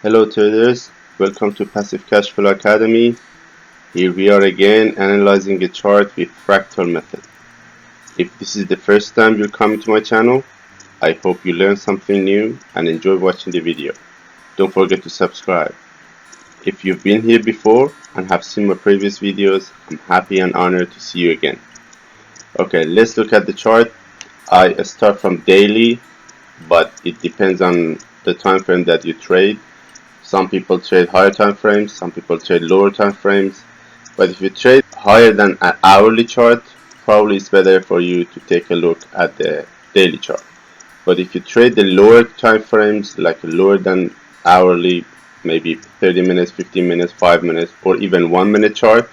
Hello traders, welcome to Passive Cash Flow Academy. Here we are again analyzing a chart with fractal method. If this is the first time you're coming to my channel, I hope you learned something new and enjoy watching the video. Don't forget to subscribe. If you've been here before and have seen my previous videos, I'm happy and honored to see you again. Okay, let's look at the chart. I start from daily, but it depends on the time frame that you trade. Some people trade higher time frames, some people trade lower time frames. But if you trade higher than an hourly chart, probably it's better for you to take a look at the daily chart. But if you trade the lower time frames, like lower than hourly, maybe 30 minutes, 15 minutes, 5 minutes, or even 1 minute chart,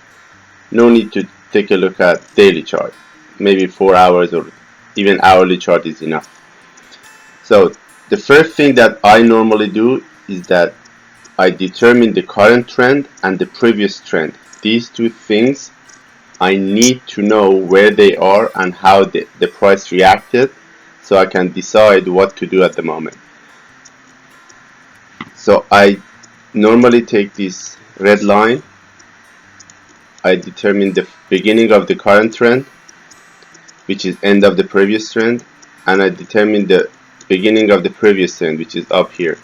no need to take a look at daily chart. Maybe 4 hours or even hourly chart is enough. So the first thing that I normally do is that I determine the current trend and the previous trend. These two things, I need to know where they are and how the price reacted so I can decide what to do at the moment. So I normally take this red line. I determine the beginning of the current trend, which is end of the previous trend, and I determine the beginning of the previous trend, which is up here.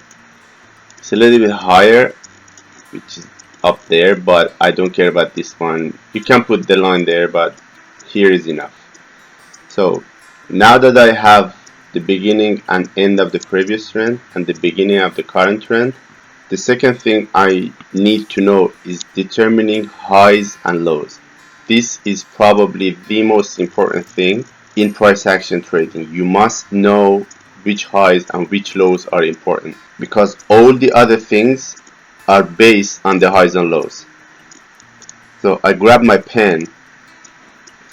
It's a little bit higher, which is up there, but I don't care about this one. You can put the line there, but here is enough. So now that I have the beginning and end of the previous trend and the beginning of the current trend, the second thing I need to know is determining highs and lows. This is probably the most important thing in price action trading. You must know which highs and which lows are important, because all the other things are based on the highs and lows. So I grab my pen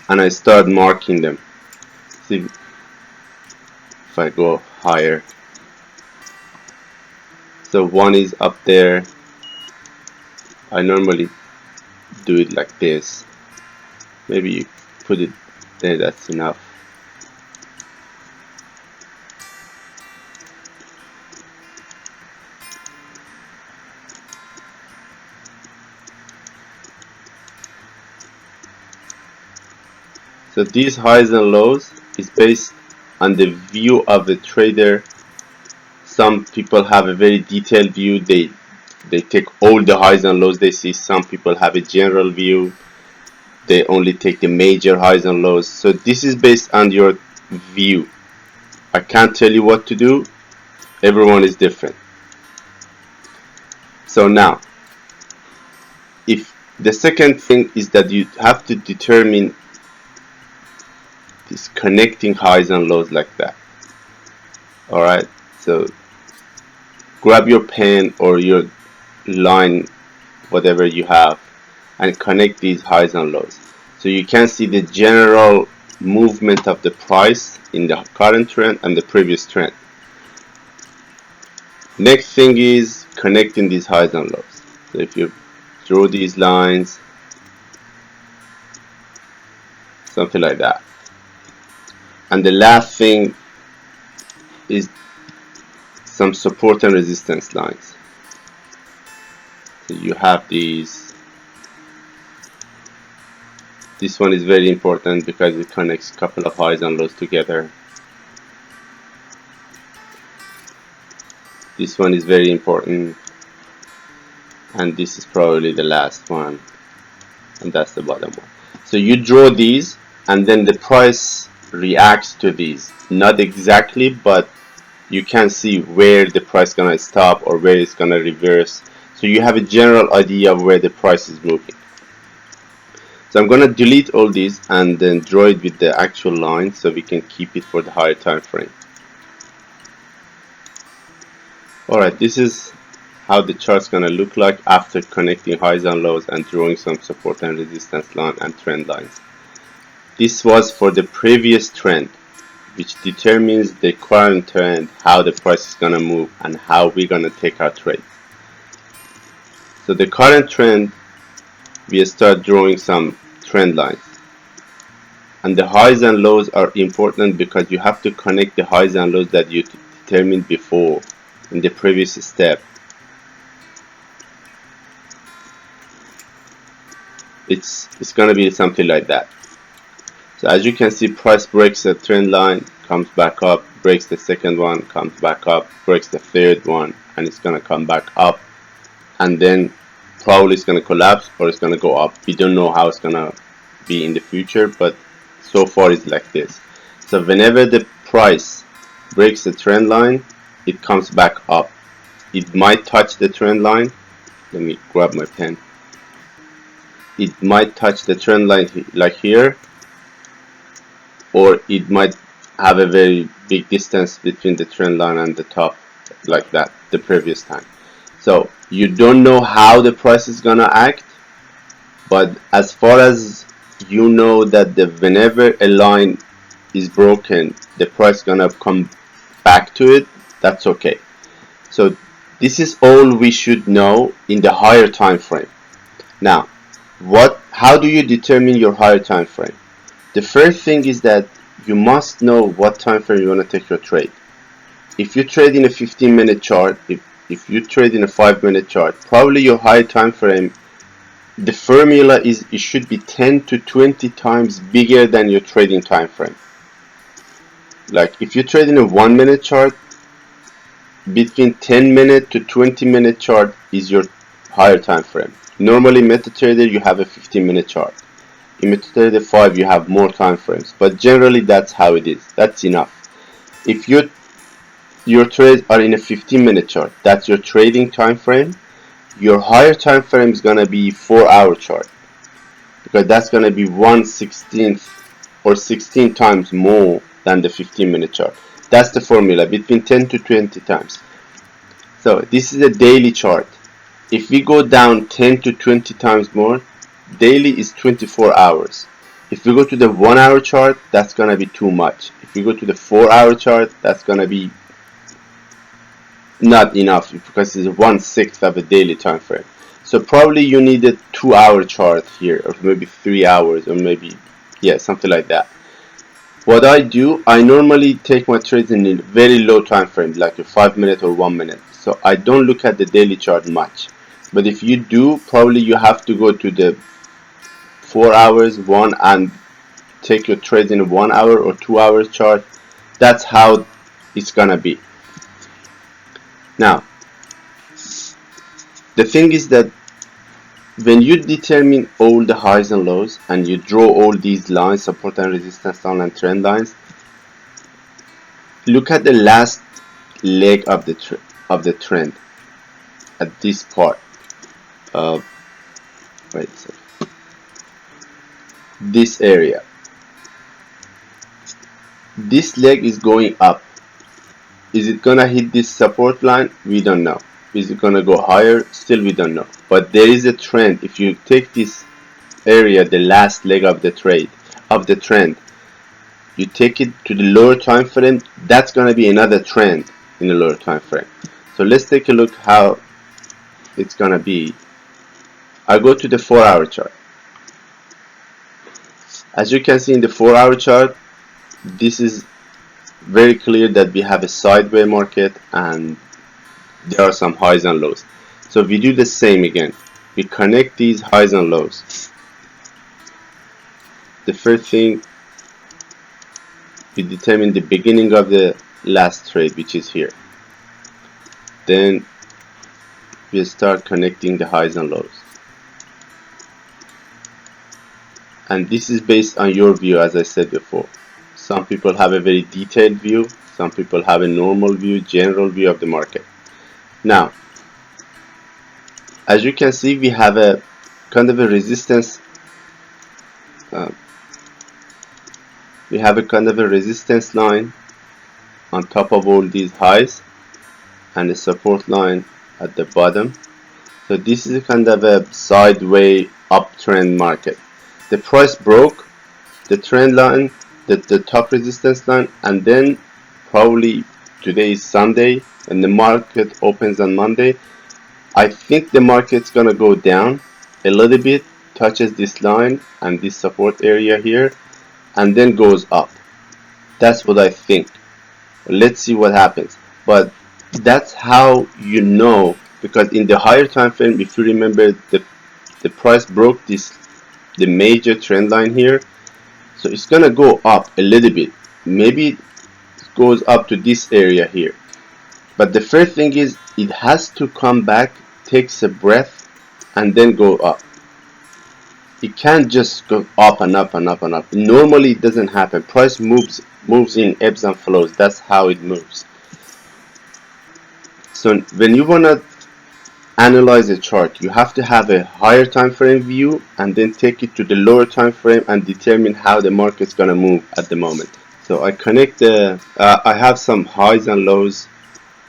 and I start marking them. See if I go higher. So one is up there. I normally do it like this. Maybe you put it there, that's enough. So these highs and lows is based on the view of the trader. Some people have a very detailed view. They take all the highs and lows they see. Some people have a general view. They only take the major highs and lows. So this is based on your view. I can't tell you what to do. Everyone is different. So now, if the second thing is that you have to determine this connecting highs and lows like that. Alright, so grab your pen or your line, whatever you have, and connect these highs and lows. So you can see the general movement of the price in the current trend and the previous trend. Next thing is connecting these highs and lows. So if you draw these lines, something like that. And the last thing is some support and resistance lines. So you have these. This one is very important because it connects a couple of highs and lows together. This one is very important, and this is probably the last one, and that's the bottom one. So you draw these, and then the price reacts to these. Not exactly, but you can see where the price gonna stop or where it's gonna reverse. So you have a general idea of where the price is moving. So I'm gonna delete all these and then draw it with the actual line so we can keep it for the higher time frame. Alright, this is how the chart's gonna look like after connecting highs and lows and drawing some support and resistance line and trend lines. This was for the previous trend, which determines the current trend, how the price is gonna move and how we're gonna take our trades. So the current trend, we start drawing some trend lines. And the highs and lows are important because you have to connect the highs and lows that you determined before in the previous step. it's gonna be something like that. So as you can see, price breaks the trend line, comes back up, breaks the second one, comes back up, breaks the third one, and it's gonna come back up, and then probably it's gonna collapse or it's gonna go up. We don't know how it's gonna be in the future, but so far it's like this. So whenever the price breaks the trend line, it comes back up. It might touch the trend line. Let me grab my pen. It might touch the trend line like here, or it might have a very big distance between the trend line and the top, like that, the previous time. So you don't know how the price is gonna act, but as far as you know that whenever a line is broken, the price gonna come back to it, that's okay. So this is all we should know in the higher time frame. Now, how do you determine your higher time frame? The first thing is that you must know what time frame you want to take your trade. If you trade in a 15-minute chart, if you trade in a 5-minute chart, probably your higher time frame, the formula is it should be 10 to 20 times bigger than your trading time frame. Like if you trade in a 1-minute chart, between 10-minute to 20-minute chart is your higher time frame. Normally MetaTrader you have a 15-minute chart. In MetaTrader 5 you have more time frames, but generally that's how it is. That's enough. If your trades are in a 15-minute chart, that's your trading time frame. Your higher time frame is gonna be 4-hour chart, because that's gonna be 1/16 or 16 times more than the 15-minute chart. That's the formula, between 10 to 20 times. So this is a daily chart. If we go down 10 to 20 times more, daily is 24 hours. If we go to the 1-hour chart, that's gonna be too much. If we go to the 4-hour chart, that's gonna be not enough, because it's 1/6 of a daily time frame. So probably you need a 2-hour chart here, or maybe 3 hours, or maybe, yeah, something like that. What I do, I normally take my trades in a very low time frame, like a 5-minute or 1-minute. So I don't look at the daily chart much. But if you do, probably you have to go to the 4 hours, and take your trades in a 1-hour or 2-hour chart. That's how it's gonna be. Now, the thing is that when you determine all the highs and lows and you draw all these lines, support and resistance line and trend lines, look at the last leg of the trend at this part. Wait a second. This area. This leg is going up. Is it gonna hit this support line? We don't know. Is it gonna go higher? Still we don't know. But there is a trend. If you take this area, the last leg of the trend, you take it to the lower time frame, that's gonna be another trend in the lower time frame. So let's take a look how it's gonna be. I go to the 4-hour chart. As you can see in the 4-hour chart, this is very clear that we have a sideways market and there are some highs and lows. So we do the same again. We connect these highs and lows. The first thing, we determine the beginning of the last trade, which is here. Then we start connecting the highs and lows. And this is based on your view, as I said before. Some people have a very detailed view, some people have a normal view, general view of the market. Now, as you can see, we have a kind of a resistance. We have a kind of a resistance line on top of all these highs, and a support line at the bottom. So this is a kind of a sideways uptrend market. The price broke the trend line, the top resistance line, and then probably today is Sunday and the market opens on Monday. I think the market's gonna go down a little bit, touches this line and this support area here, and then goes up. That's what I think. Let's see what happens. But that's how you know, because in the higher time frame, if you remember, the price broke this the major trend line here. So it's gonna go up a little bit. Maybe it goes up to this area here. But the first thing is it has to come back, takes a breath, and then go up. It can't just go up and up and up and up. Normally it doesn't happen. Price moves in ebbs and flows. That's how it moves. So when you wanna analyze a chart, you have to have a higher time frame view and then take it to the lower time frame and determine how the market's gonna move at the moment. So I connect I have some highs and lows.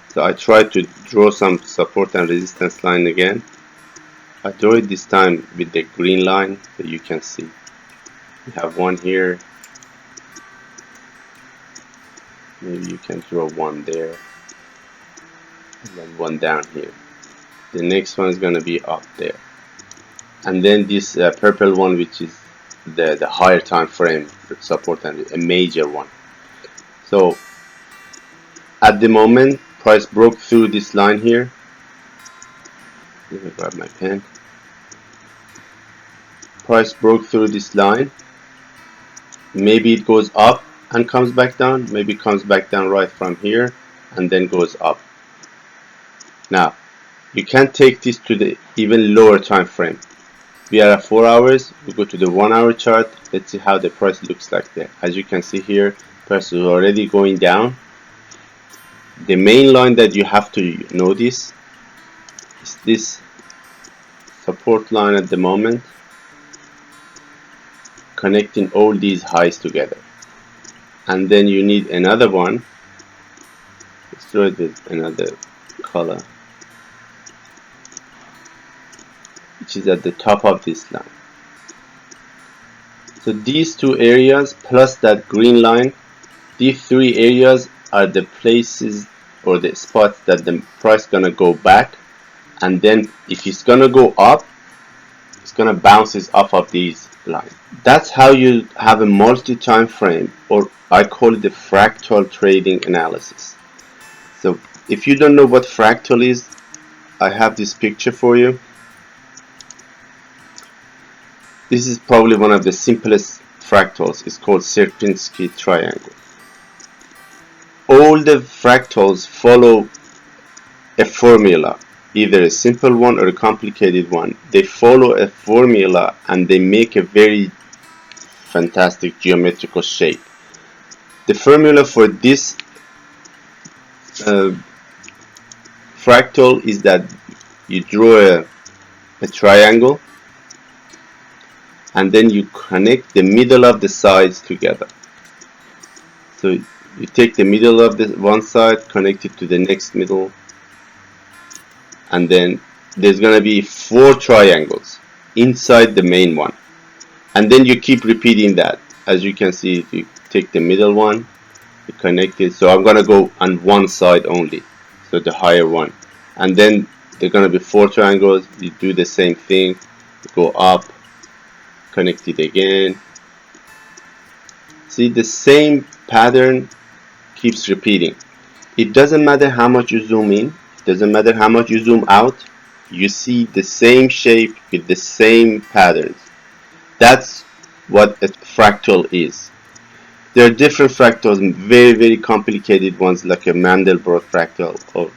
So I try to draw some support and resistance line again. I draw it this time with the green line that you can see. We have one here. Maybe you can draw one there. And then one down here. The next one is going to be up there. And then this purple one, which is the higher time frame support and a major one. So at the moment, price broke through this line here. Let me grab my pen. Price broke through this line. Maybe it goes up and comes back down. Maybe it comes back down right from here and then goes up. Now, you can take this to the even lower time frame. We are at 4 hours. We go to the 1 hour chart. Let's see how the price looks like there. As you can see here, price is already going down. The main line that you have to notice is this support line at the moment, connecting all these highs together. And then you need another one. Let's draw it with another color, which is at the top of this line. So these two areas plus that green line, these three areas are the places or the spots that the price gonna go back, and then if it's gonna go up, it's gonna bounce off of these lines. That's how you have a multi-time frame, or I call it the fractal trading analysis. So if you don't know what fractal is, I have this picture for you. This is probably one of the simplest fractals. It's called Sierpinski triangle. All the fractals follow a formula, either a simple one or a complicated one. They follow a formula and they make a very fantastic geometrical shape. The formula for this fractal is that you draw a triangle and then you connect the middle of the sides together. So you take the middle of the one side, connect it to the next middle, and then there's gonna be 4 triangles inside the main one, and then you keep repeating that. As you can see, if you take the middle one, you connect it. So I'm gonna go on one side only, so the higher one, and then there's gonna be 4 triangles. You do the same thing, you go up, connect it again. See, the same pattern keeps repeating. It doesn't matter how much you zoom in, it doesn't matter how much you zoom out, you see the same shape with the same patterns. That's what a fractal is. There are different fractals, very complicated ones like a Mandelbrot fractal, or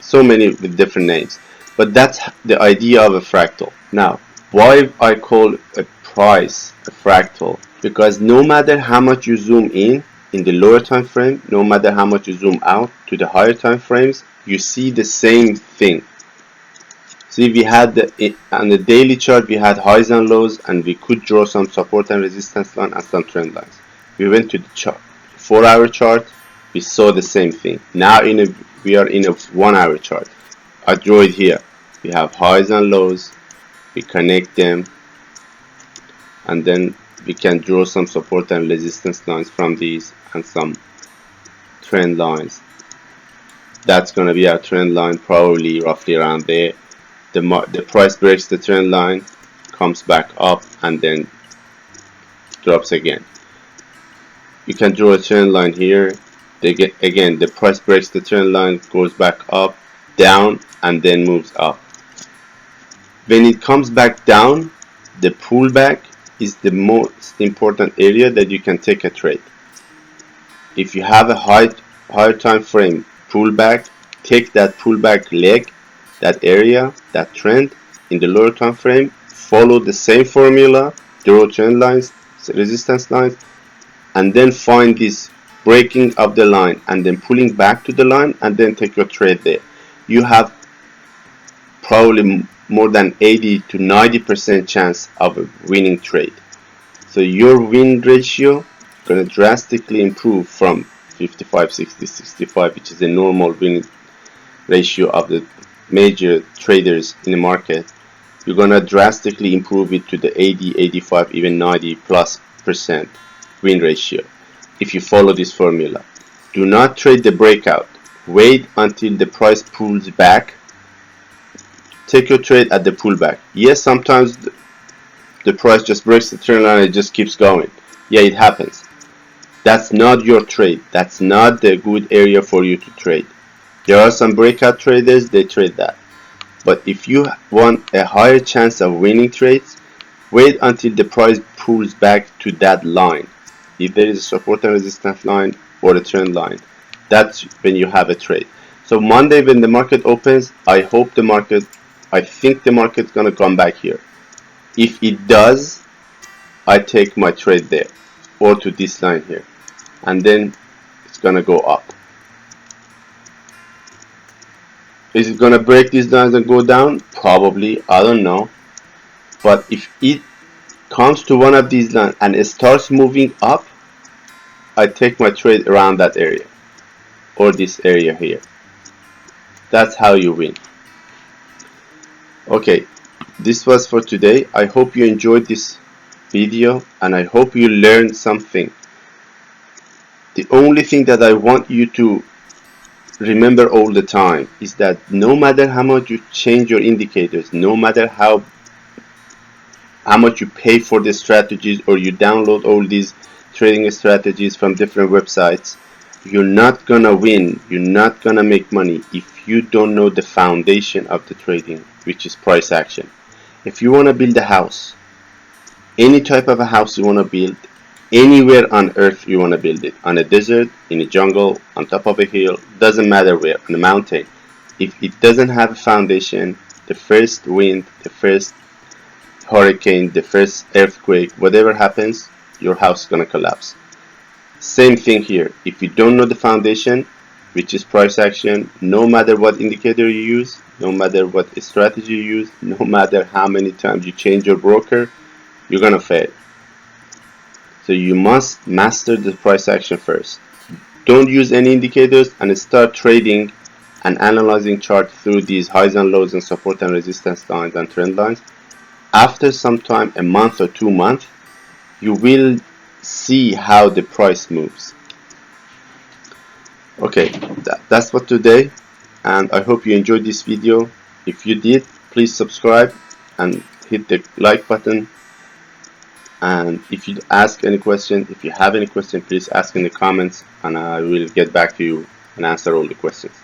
so many with different names. But that's the idea of a fractal. Now, why I call a price a fractal? Because no matter how much you zoom in the lower time frame, no matter how much you zoom out to the higher time frames, you see the same thing. See, we had on the daily chart, we had highs and lows, and we could draw some support and resistance line and some trend lines. We went to the chart, 4 hour chart, we saw the same thing. Now we are in a 1 hour chart. I draw it here. We have highs and lows, we connect them, and then we can draw some support and resistance lines from these and some trend lines. That's going to be our trend line, probably roughly around there. The price breaks the trend line, comes back up, and then drops again. You can draw a trend line here. Again, the price breaks the trend line, goes back up, down, and then moves up. When it comes back down, the pullback is the most important area that you can take a trade. If you have a higher time frame pullback, take that pullback leg, that area, that trend in the lower time frame, follow the same formula, draw trend lines, resistance lines, and then find this breaking of the line and then pulling back to the line, and then take your trade there. You have probably more than 80 to 90% chance of a winning trade. So your win ratio gonna drastically improve from 55, 60, 65, which is the normal win ratio of the major traders in the market. You're gonna drastically improve it to the 80, 85, even 90 plus percent win ratio if you follow this formula. Do not trade the breakout. Wait until the price pulls back. Take your trade at the pullback. Yes, sometimes the price just breaks the trend line and it just keeps going. Yeah, it happens. That's not your trade. That's not the good area for you to trade. There are some breakout traders, they trade that. But if you want a higher chance of winning trades, wait until the price pulls back to that line. If there is a support and resistance line or a trend line, that's when you have a trade. So Monday when the market opens, I think the market's gonna come back here. If it does, I take my trade there or to this line here, and then it's gonna go up. Is it gonna break these lines and go down? Probably, I don't know. But if it comes to one of these lines and it starts moving up, I take my trade around that area or this area here. That's how you win. Okay, this was for today. I hope you enjoyed this video and I hope you learned something. The only thing that I want you to remember all the time is that no matter how much you change your indicators, no matter how much you pay for the strategies or you download all these trading strategies from different websites, you're not gonna win, you're not gonna make money if you don't know the foundation of the trading, which is price action. If you want to build a house, any type of a house you want to build, anywhere on earth you want to build it, on a desert, in a jungle, on top of a hill, doesn't matter where, on a mountain, if it doesn't have a foundation, the first wind, the first hurricane, the first earthquake, whatever happens, your house is going to collapse. Same thing here. If you don't know the foundation, which is price action, no matter what indicator you use, no matter what strategy you use, no matter how many times you change your broker, you're gonna fail. So you must master the price action first. Don't use any indicators and start trading and analyzing charts through these highs and lows and support and resistance lines and trend lines. After some time, a month or 2 months, you will see how the price moves. Okay, that's for today, and I hope you enjoyed this video. If you did, please subscribe and hit the like button. And if you ask any question, if you have any question, please ask in the comments and I will get back to you and answer all the questions.